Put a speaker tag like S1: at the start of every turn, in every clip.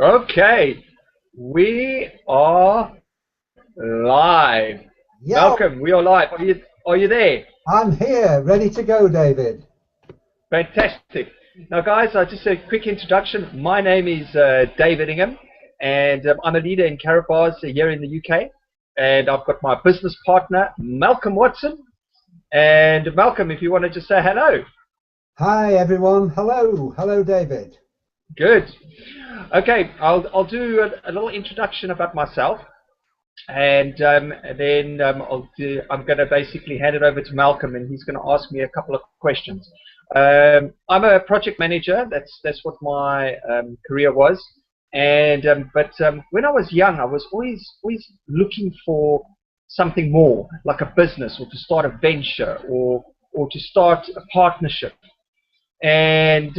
S1: Okay, we are live.
S2: Yeah,
S1: Malcolm, we are live. Are you there?
S2: I'm here, ready to go, David.
S1: Fantastic. Now, guys, just a quick introduction. My name is David Ingham, and I'm a leader in Carrot Bars here in the UK. And I've got my business partner, Malcolm Watson. And Malcolm, if you want to just say hello.
S2: Hi, everyone. Hello. Hello, David.
S1: Good. Okay, I'll do a little introduction about myself. And then I'm going to basically hand it over to Malcolm, and he's going to ask me a couple of questions. I'm a project manager. That's what my career was. And but when I was young, I was always looking for something more, like a business, or to start a venture, or to start a partnership. And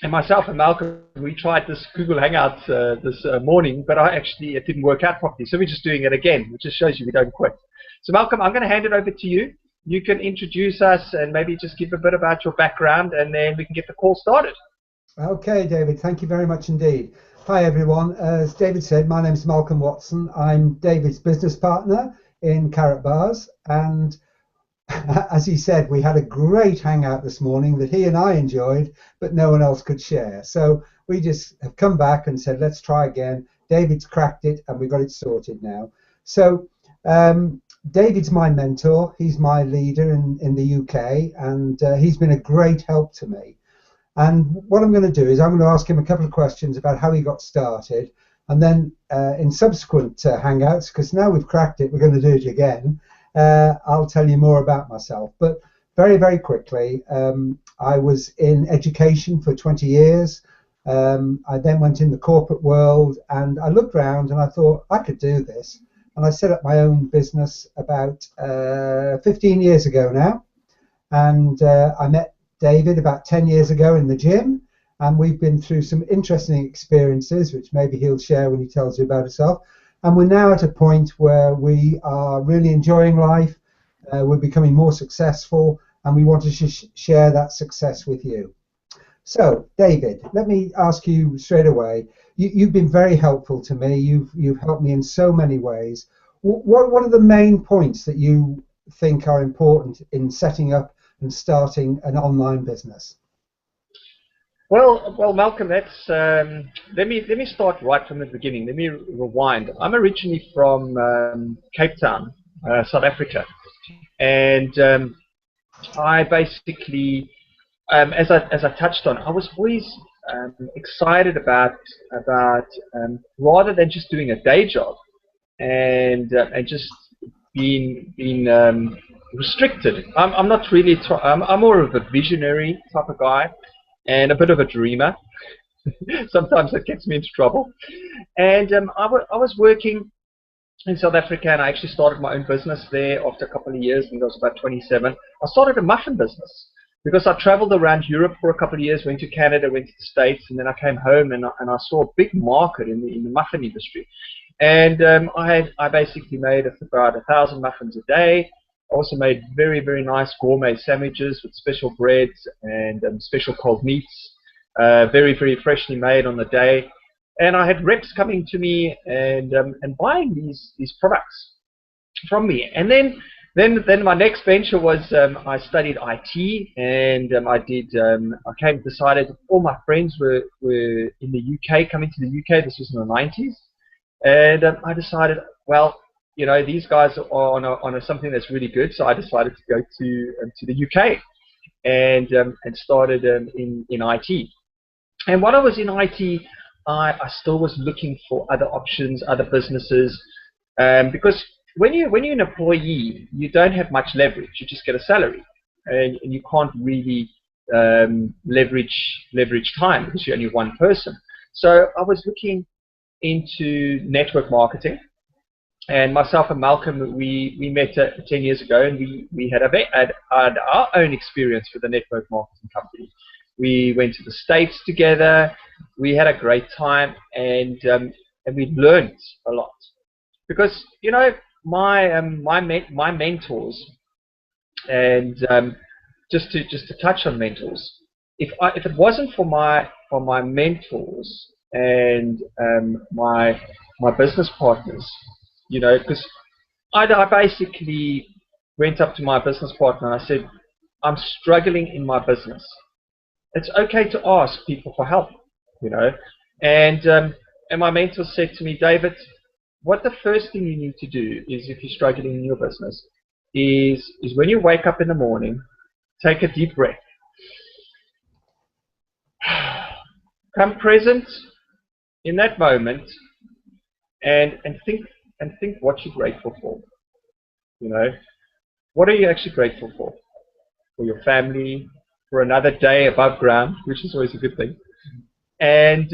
S1: myself and Malcolm, we tried this Google Hangouts this morning, but it didn't work out properly. So we're just doing it again, which just shows you we don't quit. So Malcolm, I'm going to hand it over to you. You can introduce us and maybe just give a bit about your background, and then we can get the call started.
S2: Okay, David, thank you very much indeed. Hi, everyone. As David said, my name is Malcolm Watson. I'm David's business partner in Carrot Bars. And as he said, we had a great hangout this morning that he and I enjoyed, but no one else could share. So we just have come back and said, let's try again. David's cracked it and we got it sorted now. So David's my mentor. He's my leader in the UK, and he's been a great help to me. And what I'm going to do is I'm going to ask him a couple of questions about how he got started. And then in subsequent hangouts, because now we've cracked it, we're going to do it again. I'll tell you more about myself. But very, very quickly, I was in education for 20 years. I then went in the corporate world, and I looked around and I thought I could do this. And I set up my own business about 15 years ago now. And I met David about 10 years ago in the gym. And we've been through some interesting experiences, which maybe he'll share when he tells you about himself. And we're now at a point where we are really enjoying life. We're becoming more successful, and we want to share that success with you. So, David, let me ask you straight away. You've been very helpful to me. You've helped me in so many ways. What are the main points that you think are important in setting up and starting an online business?
S1: Well, Malcolm, that's let me start right from the beginning. Let me rewind. I'm originally from Cape Town, South Africa, and I basically, as I touched on, I was always excited about rather than just doing a day job and just being restricted. I'm not really. I'm more of a visionary type of guy and a bit of a dreamer. Sometimes that gets me into trouble. And I was working in South Africa, and I actually started my own business there after a couple of years, and I was about 27. I started a muffin business because I traveled around Europe for a couple of years, went to Canada, went to the States, and then I came home and I saw a big market in the muffin industry. And I basically made about 1,000 muffins a day. I also made very, very nice gourmet sandwiches with special breads and special cold meats, very, very freshly made on the day. And I had reps coming to me and buying these products from me. And then my next venture was I studied IT, and decided all my friends were in the UK, coming to the UK. This was in the 90s. And I decided, well, these guys are on something that's really good. So I decided to go to the UK and started in IT. And while I was in IT, I still was looking for other options, other businesses, because when you're an employee, you don't have much leverage. You just get a salary, and you can't really leverage time because you're only one person. So I was looking into network marketing, and myself and Malcolm, we met 10 years ago, and we had our own experience with a network marketing company. We went to the States together. We had a great time, and we learned a lot because my mentors, and just to touch on mentors, if it wasn't for my mentors, and my business partners, because I basically went up to my business partner and I said, I'm struggling in my business. It's okay to ask people for help, and my mentor said to me, David, what the first thing you need to do is, if you're struggling in your business, is when you wake up in the morning, take a deep breath. Come present in that moment and think what you're grateful for. What are you actually grateful for? For your family, for another day above ground, which is always a good thing, and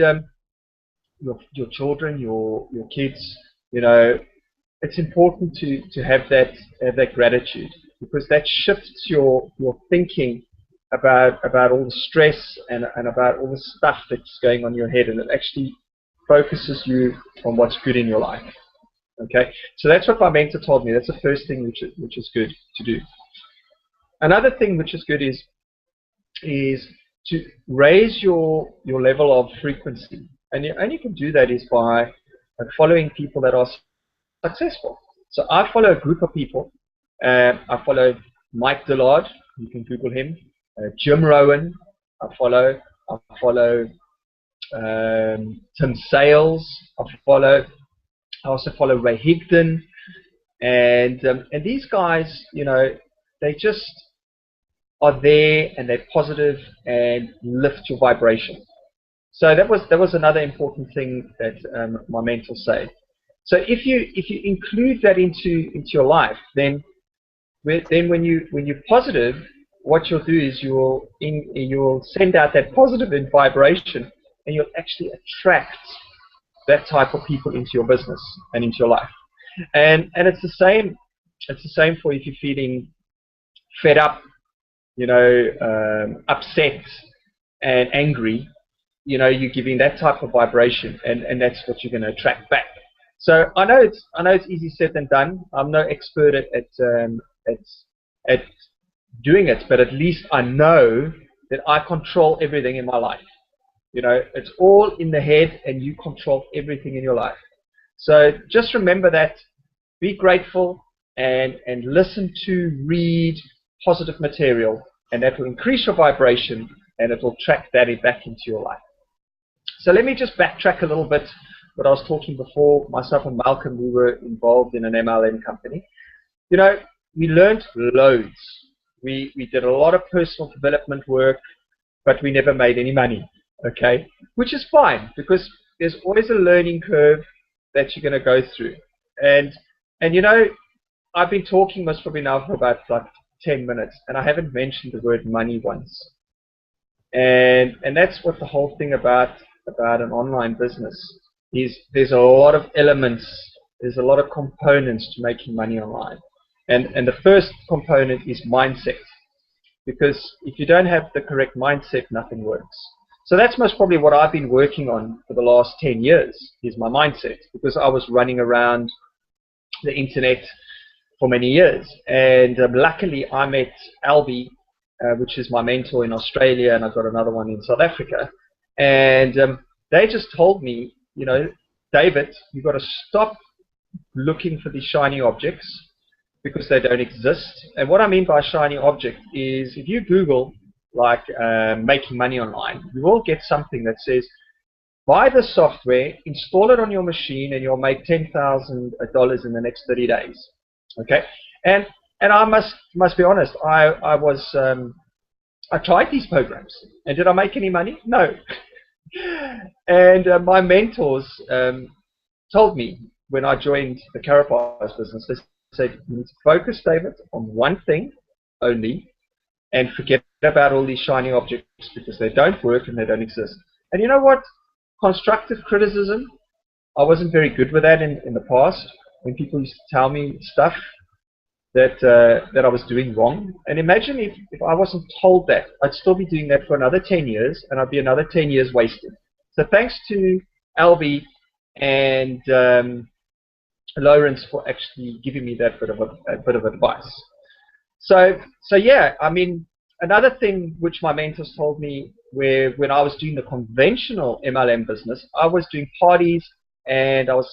S1: your children, your kids. It's important to have that gratitude, because that shifts your thinking about all the stress and about all the stuff that's going on in your head, and it actually focuses you on what's good in your life. Okay, so that's what my mentor told me. That's the first thing which is good to do. Another thing which is good is to raise your level of frequency, and you only can do that is by following people that are successful. So I follow a group of people. I follow Mike Dillard. You can Google him. Jim Rohn. I follow Tim Sales. I also follow Ray Higdon, and these guys, they just are there and they're positive and lift your vibration. So that was another important thing that my mentor said. So if you include that into your life, then when you're positive, what you'll do is you'll send out that positive vibration, and you'll actually attract that type of people into your business and into your life. And it's the same for if you're feeling fed up, upset and angry. You're giving that type of vibration, and that's what you're going to attract back. So I know it's easy said than done. I'm no expert at doing it, but at least I know that I control everything in my life. It's all in the head, and you control everything in your life. So just remember that. Be grateful and listen to, read positive material, and that will increase your vibration, and it will track that back into your life. So let me just backtrack a little bit. What I was talking before, myself and Malcolm, we were involved in an MLM company. We learned loads. We did a lot of personal development work, but we never made any money. Okay, which is fine, because there's always a learning curve that you're going to go through. And I've been talking most probably now for about 10 minutes, and I haven't mentioned the word money once. And that's what the whole thing about an online business is. There's a lot of elements, there's a lot of components to making money online. And the first component is mindset, because if you don't have the correct mindset, nothing works. So that's most probably what I've been working on for the last 10 years, is my mindset, because I was running around the internet for many years. And luckily I met Albie, which is my mentor in Australia, and I've got another one in South Africa. And they just told me, David, you've got to stop looking for these shiny objects, because they don't exist. And what I mean by shiny object is, if you Google making money online, you will get something that says, buy the software, install it on your machine, and you'll make $10,000 in the next 30 days. Okay, and I must be honest, I tried these programs, and did I make any money? No. And my mentors told me when I joined the Carrot Bars business, they said, you need to focus, David, on one thing only, and forget about all these shiny objects, because they don't work and they don't exist. And you know what? Constructive criticism, I wasn't very good with that in the past, when people used to tell me stuff that I was doing wrong. And imagine if I wasn't told that, I'd still be doing that for another 10 years, and I'd be another 10 years wasted. So thanks to Albie and Lawrence for actually giving me that bit of advice. So yeah, I mean, another thing which my mentors told me where when I was doing the conventional MLM business, I was doing parties and I was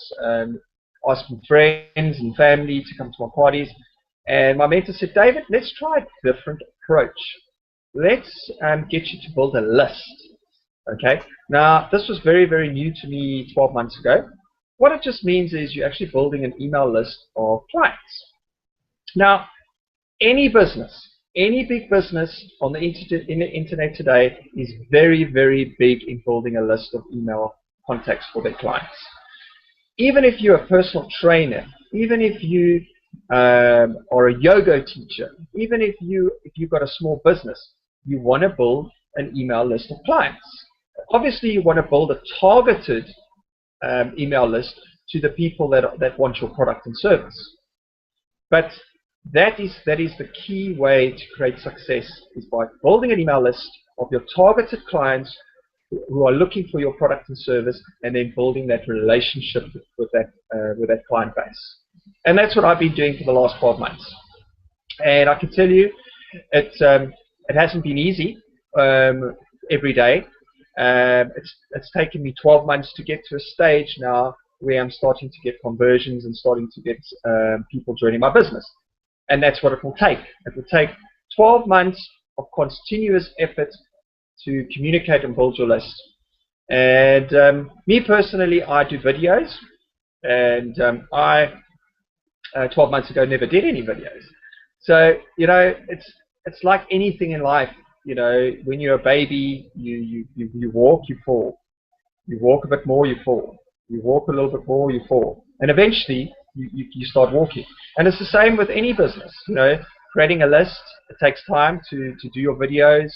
S1: asking friends and family to come to my parties. And my mentor said, David, let's try a different approach. Let's get you to build a list. Okay. Now, this was very, very new to me 12 months ago. What it just means is you're actually building an email list of clients. Now, any business, any big business on the internet today is very, very big in building a list of email contacts for their clients. Even if you're a personal trainer, even if you are a yoga teacher, even if you've got a small business, you want to build an email list of clients. Obviously, you want to build a targeted email list to the people that want your product and service. But that is the key way to create success, is by building an email list of your targeted clients who are looking for your product and service, and then building that relationship with that client base. And that's what I've been doing for the last 12 months. And I can tell you, it hasn't been easy every day. It's taken me 12 months to get to a stage now where I'm starting to get conversions and starting to get people joining my business. And that's what it will take. It will take 12 months of continuous effort to communicate and build your list. And me personally, I do videos, and I 12 months ago never did any videos. So, you know, it's like anything in life. You know, when you're a baby, you walk, you fall. You walk a bit more, you fall. You walk a little bit more, you fall. And eventually, you start walking. And it's the same with any business. You know, creating a list, it takes time to do your videos,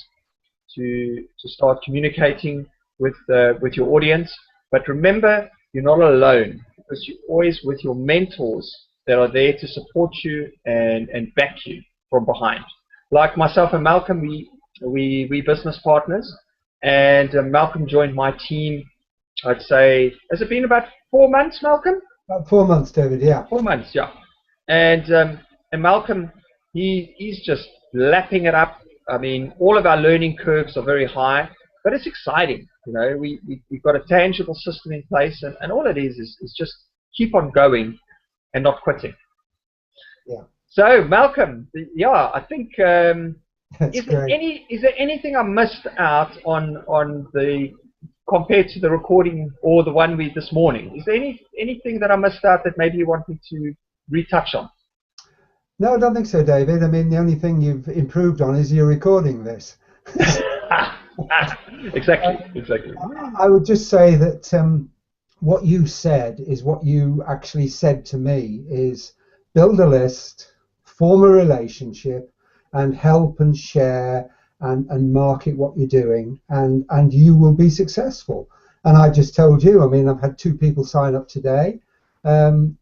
S1: to start communicating with your audience. But remember, you're not alone, because you're always with your mentors that are there to support you and back you from behind. Like myself and Malcolm, we business partners, and Malcolm joined my team, I'd say, has it been about 4 months, Malcolm?
S2: About 4 months, David, yeah.
S1: 4 months, yeah. And Malcolm, he's just lapping it up. I mean, all of our learning curves are very high, but it's exciting. You know, we've got a tangible system in place, and all it is just keep on going and not quitting.
S2: Yeah.
S1: So, Malcolm, yeah, I think is there anything I missed out on the compared to the recording or the one we this morning? Is there anything that I missed out that maybe you want me to retouch on?
S2: No, I don't think so, David. I mean, the only thing you've improved on is you're recording this.
S1: Exactly.
S2: I would just say that what you said is what you actually said to me, is build a list, form a relationship, and help and share and market what you're doing, and you will be successful. And I just told you, I mean, I've had 2 people sign up today.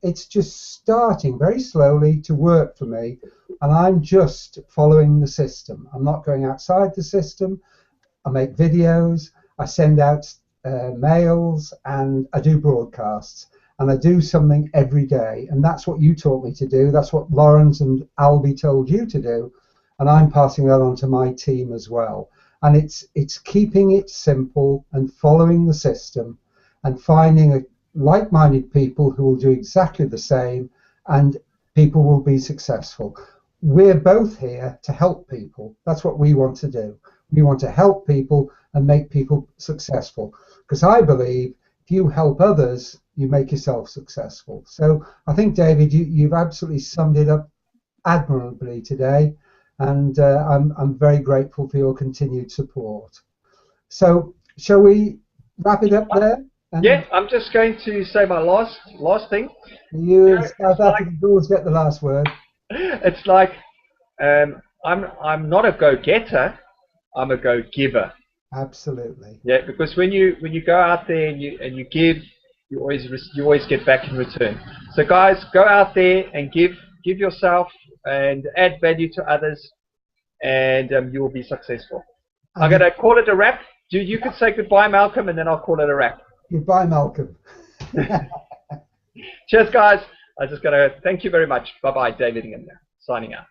S2: It's just starting very slowly to work for me, and I'm just following the system. I'm not going outside the system. I make videos, I send out mails, and I do broadcasts, and I do something every day. And that's what you taught me to do. That's what Lawrence and Albie told you to do, and I'm passing that on to my team as well. And it's keeping it simple and following the system and finding like-minded people who will do exactly the same, and people will be successful. We're both here to help people. That's what we want to do. We want to help people and make people successful, because I believe if you help others, you make yourself successful. So I think, David, you've absolutely summed it up admirably today, and I'm very grateful for your continued support. So shall we wrap it up there?
S1: Yeah, I'm just going to say my last thing.
S2: You South Africans always get the last word.
S1: It's like I'm not a go-getter, I'm a go-giver.
S2: Absolutely.
S1: Yeah, because when you go out there and you give, you always get back in return. So guys, go out there and give yourself and add value to others, and you will be successful. I'm going to call it a wrap. You could say goodbye, Malcolm, and then I'll call it a wrap.
S2: Goodbye, Malcolm.
S1: Cheers, guys. I just got to thank you very much. Bye-bye, David Ingham, signing out.